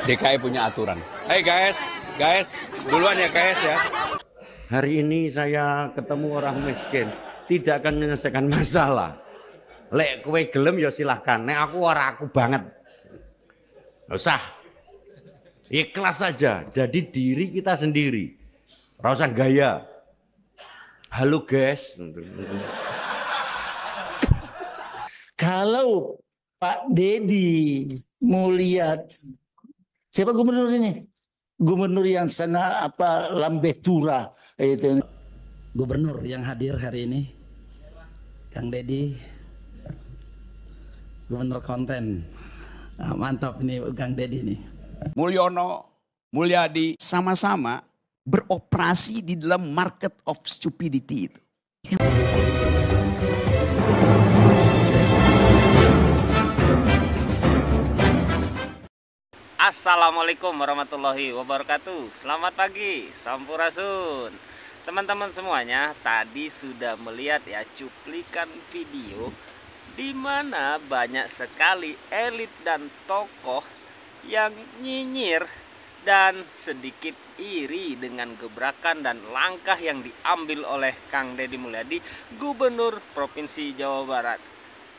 DKI punya aturan. Hey guys, duluan ya guys ya. Hari ini saya ketemu orang miskin, tidak akan menyelesaikan masalah. Lek kowe gelem ya silahkan, nek aku banget. Nggak usah. Ikhlas saja, jadi diri kita sendiri. Nggak usah gaya. Halo guys. Kalau Pak Deddy Mulyadi, siapa gubernur ini? Gubernur yang sana Lambetura itu. Gubernur yang hadir hari ini, Kang Deddy, Gubernur konten. Nah, mantap nih Kang Deddy nih. Mulyono, Mulyadi sama-sama beroperasi di dalam market of stupidity itu. Assalamualaikum warahmatullahi wabarakatuh. Selamat pagi, sampurasun. Teman-teman semuanya, tadi sudah melihat ya cuplikan video di mana banyak sekali elit dan tokoh yang nyinyir dan sedikit iri dengan gebrakan dan langkah yang diambil oleh Kang Deddy Mulyadi, Gubernur Provinsi Jawa Barat.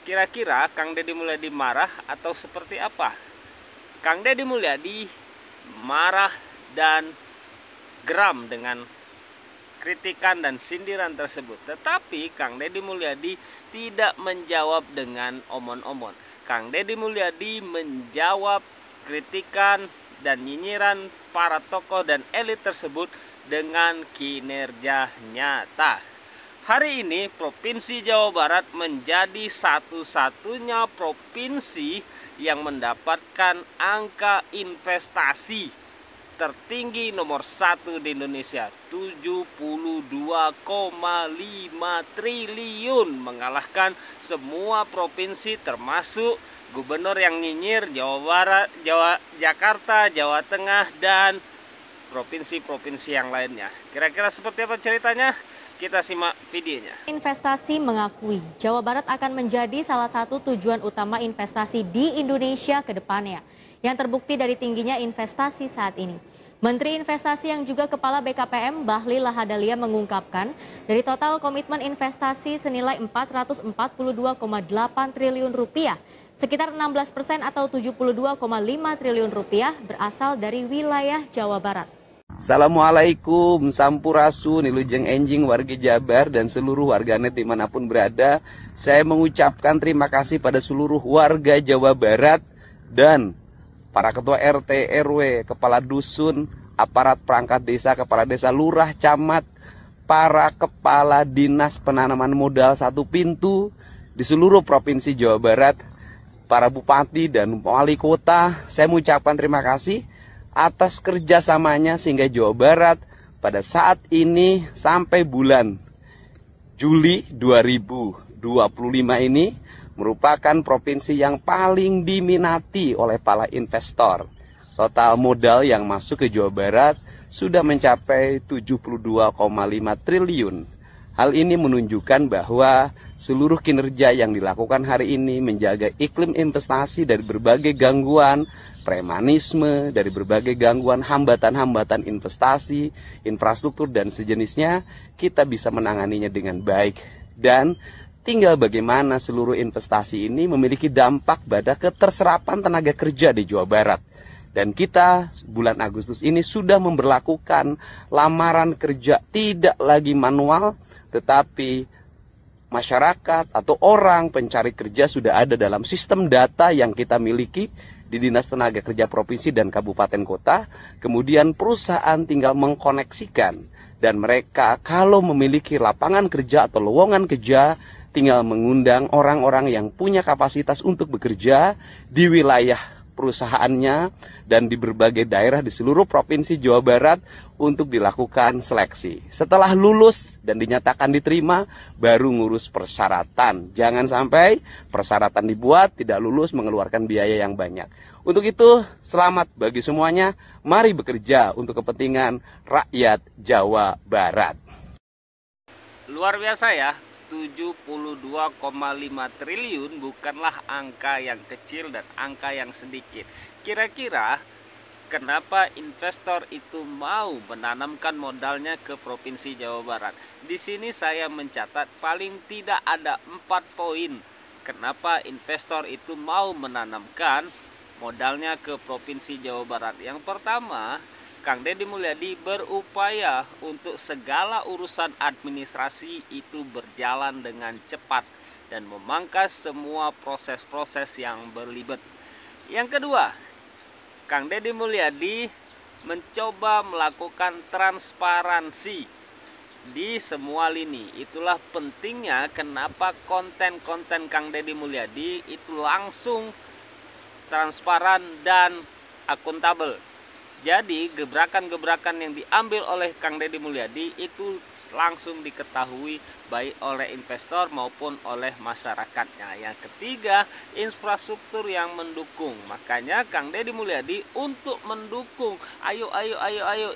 Kira-kira Kang Deddy Mulyadi marah atau seperti apa? Kang Deddy Mulyadi marah dan geram dengan kritikan dan sindiran tersebut. Tetapi Kang Deddy Mulyadi tidak menjawab dengan omon-omon. Kang Deddy Mulyadi menjawab kritikan dan nyinyiran para tokoh dan elit tersebut dengan kinerja nyata. Hari ini Provinsi Jawa Barat menjadi satu-satunya provinsi yang mendapatkan angka investasi tertinggi nomor 1 di Indonesia, 72,5 triliun, mengalahkan semua provinsi termasuk gubernur yang nyinyir Jawa Barat, Jakarta, Jawa Tengah, dan provinsi-provinsi yang lainnya. Kira-kira seperti apa ceritanya? Kita simak videonya. Investasi mengakui Jawa Barat akan menjadi salah satu tujuan utama investasi di Indonesia ke depannya, yang terbukti dari tingginya investasi saat ini. Menteri Investasi yang juga Kepala BKPM Bahlil Lahadalia mengungkapkan, dari total komitmen investasi senilai 442,8 triliun rupiah, sekitar 16% atau 72,5 triliun rupiah berasal dari wilayah Jawa Barat. Assalamualaikum, sampurasun, ilujeng enjing warga Jabar dan seluruh warganet dimanapun berada. Saya mengucapkan terima kasih pada seluruh warga Jawa Barat dan para ketua RT, RW, kepala dusun, aparat perangkat desa, kepala desa, lurah, camat, para kepala dinas penanaman modal satu pintu di seluruh provinsi Jawa Barat, para bupati dan wali kota. Saya mengucapkan terima kasih atas kerjasamanya sehingga Jawa Barat pada saat ini sampai bulan Juli 2025 ini merupakan provinsi yang paling diminati oleh para investor. Total modal yang masuk ke Jawa Barat sudah mencapai 72,5 triliun. Hal ini menunjukkan bahwa seluruh kinerja yang dilakukan hari ini menjaga iklim investasi dari berbagai gangguan, premanisme, dari berbagai gangguan, hambatan-hambatan investasi, infrastruktur, dan sejenisnya, kita bisa menanganinya dengan baik. Dan tinggal bagaimana seluruh investasi ini memiliki dampak pada keterserapan tenaga kerja di Jawa Barat. Dan kita bulan Agustus ini sudah memberlakukan lamaran kerja tidak lagi manual, tetapi masyarakat atau orang pencari kerja sudah ada dalam sistem data yang kita miliki di Dinas Tenaga Kerja Provinsi dan Kabupaten Kota. Kemudian perusahaan tinggal mengkoneksikan, dan mereka kalau memiliki lapangan kerja atau lowongan kerja tinggal mengundang orang-orang yang punya kapasitas untuk bekerja di wilayah perusahaannya dan di berbagai daerah di seluruh provinsi Jawa Barat untuk dilakukan seleksi. Setelah lulus dan dinyatakan diterima, baru ngurus persyaratan. Jangan sampai persyaratan dibuat, tidak lulus, mengeluarkan biaya yang banyak. Untuk itu, selamat bagi semuanya. Mari bekerja untuk kepentingan rakyat Jawa Barat. Luar biasa ya. 72,5 triliun bukanlah angka yang kecil dan angka yang sedikit. Kira-kira kenapa investor itu mau menanamkan modalnya ke Provinsi Jawa Barat. Di sini saya mencatat paling tidak ada 4 poin kenapa investor itu mau menanamkan modalnya ke Provinsi Jawa Barat. Yang pertama, Kang Deddy Mulyadi berupaya untuk segala urusan administrasi itu berjalan dengan cepat dan memangkas semua proses-proses yang berlibat. Yang kedua, Kang Deddy Mulyadi mencoba melakukan transparansi di semua lini. Itulah pentingnya kenapa konten-konten Kang Deddy Mulyadi itu langsung transparan dan akuntabel. Jadi gebrakan-gebrakan yang diambil oleh Kang Deddy Mulyadi itu langsung diketahui baik oleh investor maupun oleh masyarakatnya. Yang ketiga, infrastruktur yang mendukung. Makanya Kang Deddy Mulyadi untuk mendukung, ayo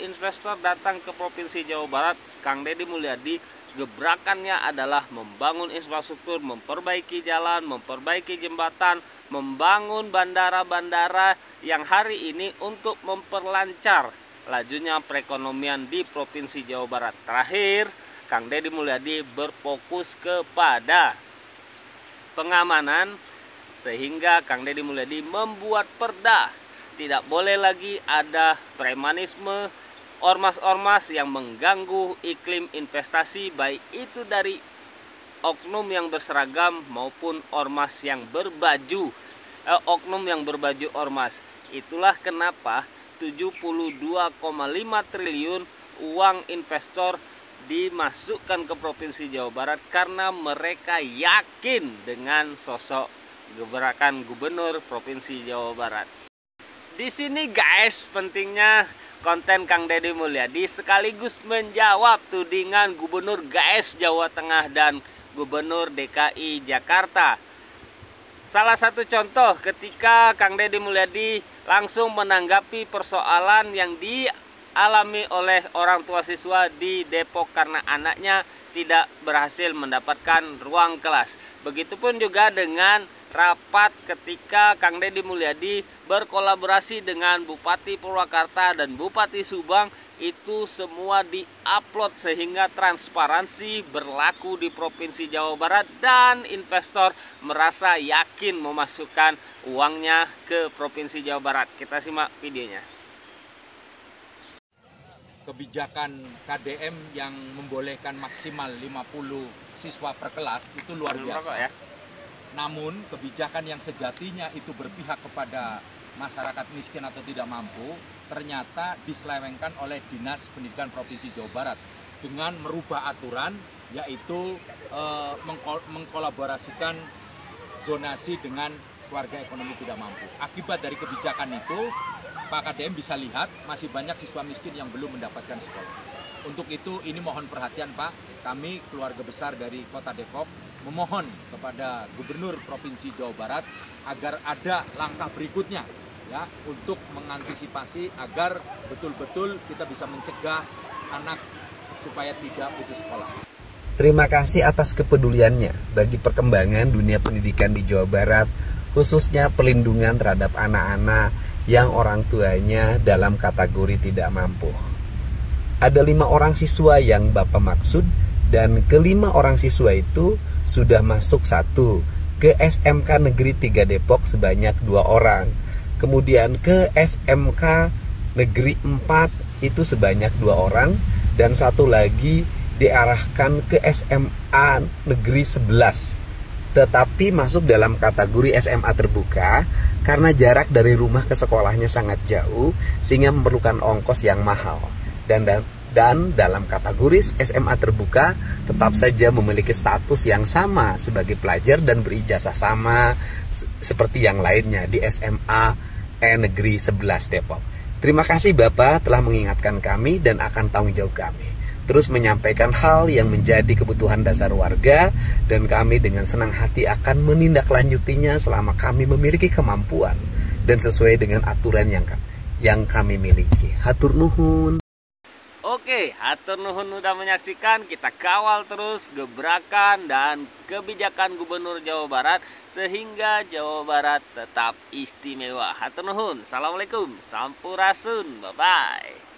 investor datang ke Provinsi Jawa Barat. Kang Deddy Mulyadi gebrakannya adalah membangun infrastruktur, memperbaiki jalan, memperbaiki jembatan, membangun bandara-bandara yang hari ini untuk memperlancar lajunya perekonomian di Provinsi Jawa Barat. Terakhir, Kang Deddy Mulyadi berfokus kepada pengamanan sehingga Kang Deddy Mulyadi membuat perda. Tidak boleh lagi ada premanisme, ormas-ormas yang mengganggu iklim investasi, baik itu dari oknum yang berseragam maupun ormas yang berbaju oknum yang berbaju ormas. Itulah kenapa 72,5 triliun uang investor dimasukkan ke Provinsi Jawa Barat, karena mereka yakin dengan sosok gebrakan gubernur Provinsi Jawa Barat. Di sini guys, pentingnya konten Kang Deddy Mulyadi sekaligus menjawab tudingan Gubernur GS Jawa Tengah dan Gubernur DKI Jakarta. Salah satu contoh ketika Kang Deddy Mulyadi langsung menanggapi persoalan yang dialami oleh orang tua siswa di Depok karena anaknya tidak berhasil mendapatkan ruang kelas. Begitupun juga dengan rapat ketika Kang Deddy Mulyadi berkolaborasi dengan Bupati Purwakarta dan Bupati Subang. Itu semua diupload sehingga transparansi berlaku di Provinsi Jawa Barat dan investor merasa yakin memasukkan uangnya ke Provinsi Jawa Barat. Kita simak videonya. Kebijakan KDM yang membolehkan maksimal 50 siswa per kelas itu luar biasa. Namun kebijakan yang sejatinya itu berpihak kepada masyarakat miskin atau tidak mampu ternyata diselewengkan oleh Dinas Pendidikan Provinsi Jawa Barat dengan merubah aturan, yaitu mengkolaborasikan zonasi dengan keluarga ekonomi tidak mampu. Akibat dari kebijakan itu, Pak KDM bisa lihat masih banyak siswa miskin yang belum mendapatkan sekolah. Untuk itu ini mohon perhatian Pak, kami keluarga besar dari Kota Depok memohon kepada Gubernur Provinsi Jawa Barat agar ada langkah berikutnya ya untuk mengantisipasi agar betul-betul kita bisa mencegah anak supaya tidak putus sekolah. Terima kasih atas kepeduliannya bagi perkembangan dunia pendidikan di Jawa Barat, khususnya perlindungan terhadap anak-anak yang orang tuanya dalam kategori tidak mampu. Ada 5 orang siswa yang Bapak maksud, dan ke-5 orang siswa itu sudah masuk 1 ke SMK Negeri 3 Depok sebanyak 2 orang. Kemudian ke SMK Negeri 4 itu sebanyak 2 orang, dan 1 lagi diarahkan ke SMA Negeri 11. Tetapi masuk dalam kategori SMA terbuka karena jarak dari rumah ke sekolahnya sangat jauh sehingga memerlukan ongkos yang mahal. Dan dalam kategori SMA terbuka tetap saja memiliki status yang sama sebagai pelajar dan berijazah sama seperti yang lainnya di SMA Negeri 11 Depok. Terima kasih Bapak telah mengingatkan kami dan akan tanggung jawab kami terus menyampaikan hal yang menjadi kebutuhan dasar warga, dan kami dengan senang hati akan menindaklanjutinya selama kami memiliki kemampuan dan sesuai dengan aturan yang kami miliki. Hatur nuhun. Oke, hatur nuhun udah menyaksikan. Kita kawal terus gebrakan dan kebijakan Gubernur Jawa Barat sehingga Jawa Barat tetap istimewa. Hatur nuhun. Assalamualaikum. Sampurasun. Bye-bye.